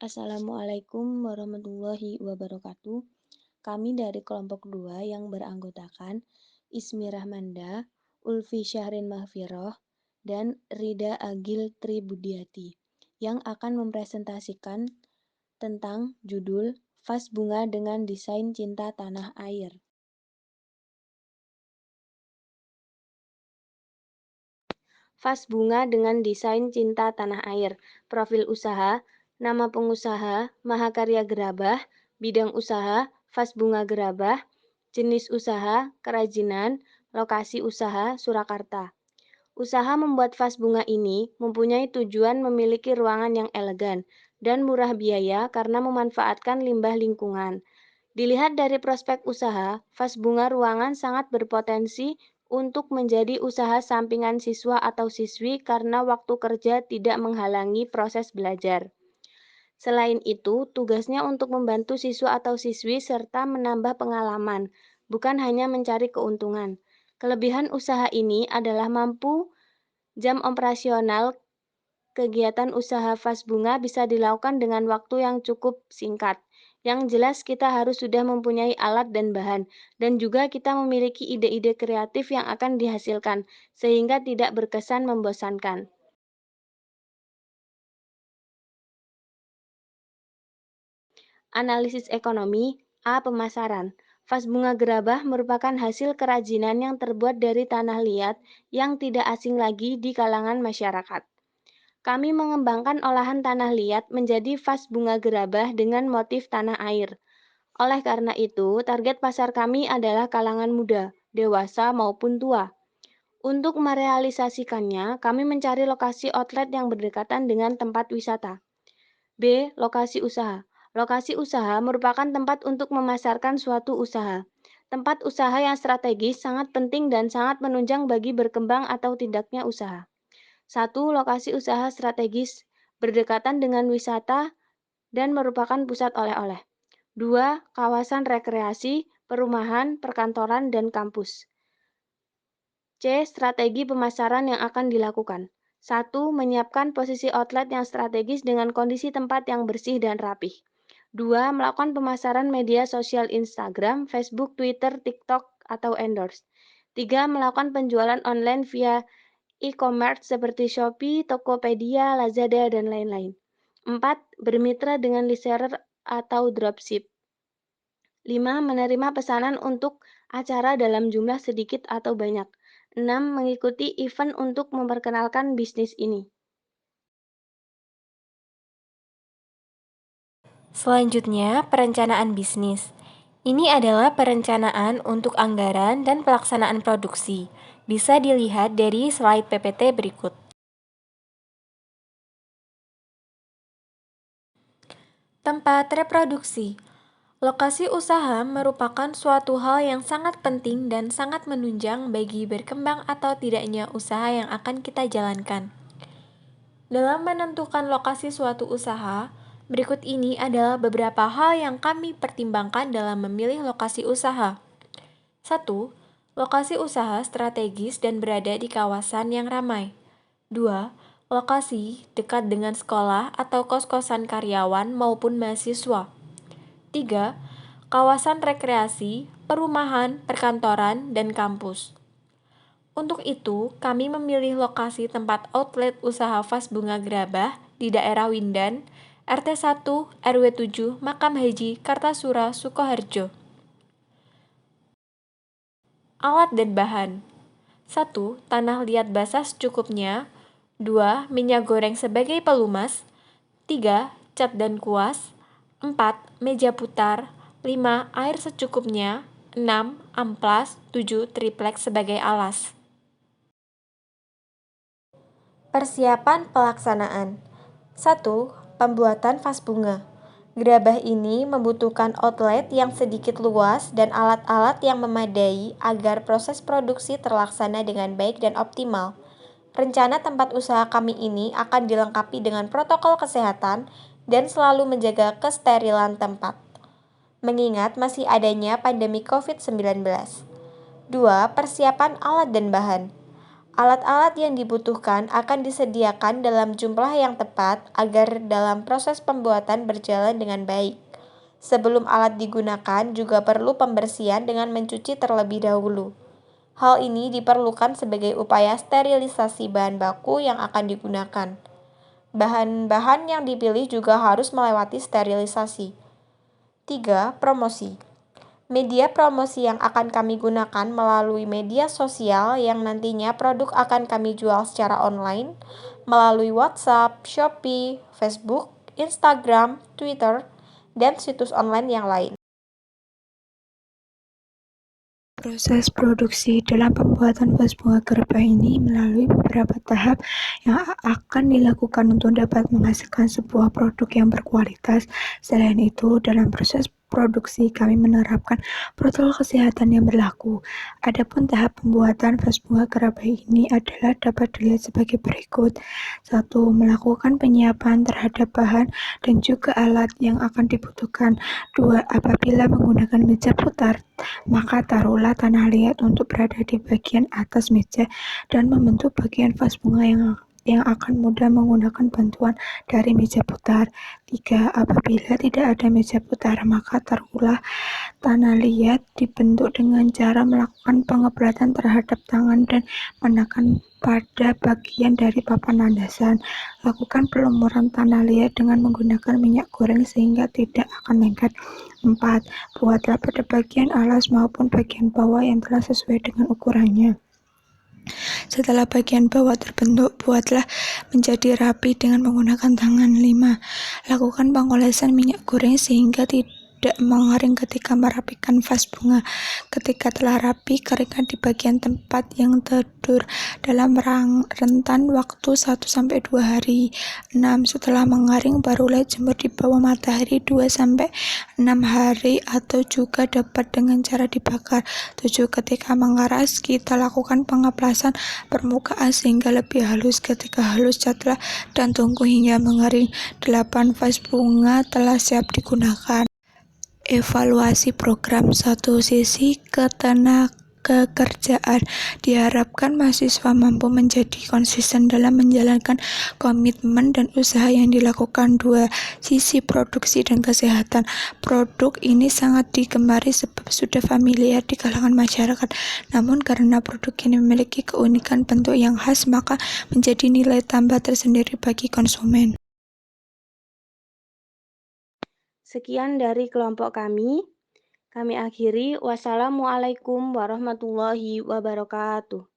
Assalamualaikum warahmatullahi wabarakatuh. Kami dari kelompok 2 yang beranggotakan Ismi Rahmanda, Ulfi Syahrin Mahfiroh, dan Rida Agil Tribudiati yang akan mempresentasikan tentang judul Vas Bunga dengan Desain Cinta Tanah Air. Vas Bunga dengan Desain Cinta Tanah Air. Profil usaha, nama pengusaha, Mahakarya Gerabah, bidang usaha, Vas Bunga Gerabah, jenis usaha, kerajinan, lokasi usaha, Surakarta. Usaha membuat vas bunga ini mempunyai tujuan memiliki ruangan yang elegan dan murah biaya karena memanfaatkan limbah lingkungan. Dilihat dari prospek usaha, vas bunga ruangan sangat berpotensi untuk menjadi usaha sampingan siswa atau siswi karena waktu kerja tidak menghalangi proses belajar. Selain itu, tugasnya untuk membantu siswa atau siswi serta menambah pengalaman, bukan hanya mencari keuntungan. Kelebihan usaha ini adalah mampu jam operasional. Kegiatan usaha vas bunga bisa dilakukan dengan waktu yang cukup singkat. Yang jelas kita harus sudah mempunyai alat dan bahan, dan juga kita memiliki ide-ide kreatif yang akan dihasilkan, sehingga tidak berkesan membosankan. Analisis ekonomi, A. Pemasaran. Vas bunga gerabah merupakan hasil kerajinan yang terbuat dari tanah liat yang tidak asing lagi di kalangan masyarakat. Kami mengembangkan olahan tanah liat menjadi vas bunga gerabah dengan motif tanah air. Oleh karena itu, target pasar kami adalah kalangan muda, dewasa maupun tua. Untuk merealisasikannya, kami mencari lokasi outlet yang berdekatan dengan tempat wisata. B. Lokasi usaha. Lokasi usaha merupakan tempat untuk memasarkan suatu usaha. Tempat usaha yang strategis sangat penting dan sangat menunjang bagi berkembang atau tidaknya usaha. 1. Lokasi usaha strategis, berdekatan dengan wisata dan merupakan pusat oleh-oleh. 2. Kawasan rekreasi, perumahan, perkantoran, dan kampus. C. Strategi pemasaran yang akan dilakukan. 1. Menyiapkan posisi outlet yang strategis dengan kondisi tempat yang bersih dan rapih. 2. Melakukan pemasaran media sosial Instagram, Facebook, Twitter, TikTok, atau endorse. 3. Melakukan penjualan online via e-commerce seperti Shopee, Tokopedia, Lazada, dan lain-lain. 4. Bermitra dengan reseller atau dropship. 5. Menerima pesanan untuk acara dalam jumlah sedikit atau banyak. 6. Mengikuti event untuk memperkenalkan bisnis ini. Selanjutnya, perencanaan bisnis. Ini adalah perencanaan untuk anggaran dan pelaksanaan produksi. Bisa dilihat dari slide PPT berikut. Tempat reproduksi. Lokasi usaha merupakan suatu hal yang sangat penting dan sangat menunjang bagi berkembang atau tidaknya usaha yang akan kita jalankan. Dalam menentukan lokasi suatu usaha, berikut ini adalah beberapa hal yang kami pertimbangkan dalam memilih lokasi usaha. 1. Lokasi usaha strategis dan berada di kawasan yang ramai. 2. Lokasi dekat dengan sekolah atau kos-kosan karyawan maupun mahasiswa. 3. Kawasan rekreasi, perumahan, perkantoran, dan kampus. Untuk itu, kami memilih lokasi tempat outlet usaha vas bunga gerabah di daerah Windan, RT 1, RW 7, Makam Haji, Kartasura, Sukoharjo. Alat dan bahan. 1. Tanah liat basah secukupnya. 2. Minyak goreng sebagai pelumas. 3. Cat dan kuas. 4. Meja putar. 5. Air secukupnya. 6. Amplas. 7. Triplek sebagai alas. Persiapan pelaksanaan. 1. Pembuatan vas bunga. Gerabah ini membutuhkan outlet yang sedikit luas dan alat-alat yang memadai agar proses produksi terlaksana dengan baik dan optimal. Rencana tempat usaha kami ini akan dilengkapi dengan protokol kesehatan dan selalu menjaga kesterilan tempat, mengingat masih adanya pandemi COVID-19. 2. Persiapan alat dan bahan. Alat-alat yang dibutuhkan akan disediakan dalam jumlah yang tepat agar dalam proses pembuatan berjalan dengan baik. Sebelum alat digunakan juga perlu pembersihan dengan mencuci terlebih dahulu. Hal ini diperlukan sebagai upaya sterilisasi bahan baku yang akan digunakan. Bahan-bahan yang dipilih juga harus melewati sterilisasi. 3. Promosi. Media promosi yang akan kami gunakan melalui media sosial yang nantinya produk akan kami jual secara online melalui WhatsApp, Shopee, Facebook, Instagram, Twitter, dan situs online yang lain. Proses produksi dalam pembuatan vas bunga gerabah ini melalui beberapa tahap yang akan dilakukan untuk dapat menghasilkan sebuah produk yang berkualitas. Selain itu, dalam proses produksi kami menerapkan protokol kesehatan yang berlaku. Adapun tahap pembuatan vas bunga gerabah ini adalah dapat dilihat sebagai berikut. 1. Melakukan penyiapan terhadap bahan dan juga alat yang akan dibutuhkan. 2. Apabila menggunakan meja putar, maka taruhlah tanah liat untuk berada di bagian atas meja dan membentuk bagian vas bunga yang akan mudah menggunakan bantuan dari meja putar. 3. Apabila tidak ada meja putar, maka taruhlah tanah liat dibentuk dengan cara melakukan pengeplatan terhadap tangan dan menekan pada bagian dari papan landasan. Lakukan pelumuran tanah liat dengan menggunakan minyak goreng sehingga tidak akan lengket. 4. Buatlah pada bagian alas maupun bagian bawah yang telah sesuai dengan ukurannya. Setelah bagian bawah terbentuk, buatlah menjadi rapi dengan menggunakan tangan. 5. Lakukan pengolesan minyak goreng sehingga tidak mengering ketika merapikan vas bunga. Ketika telah rapi, keringkan di bagian tempat yang tedur dalam rentan waktu 1-2 hari. 6. Setelah mengering, barulah jemur di bawah matahari 2-6 hari atau juga dapat dengan cara dibakar. 7. Ketika mengeras, kita lakukan pengeplasan permukaan sehingga lebih halus. Ketika halus, catlah dan tunggu hingga mengering. 8. Vas bunga telah siap digunakan. Evaluasi program. Satu sisi ketenagakerjaan. Diharapkan mahasiswa mampu menjadi konsisten dalam menjalankan komitmen dan usaha yang dilakukan. 2. Sisi produksi dan kesehatan. Produk ini sangat digemari sebab sudah familiar di kalangan masyarakat. Namun karena produk ini memiliki keunikan bentuk yang khas, maka menjadi nilai tambah tersendiri bagi konsumen. Sekian dari kelompok kami. Kami akhiri. Wassalamualaikum warahmatullahi wabarakatuh.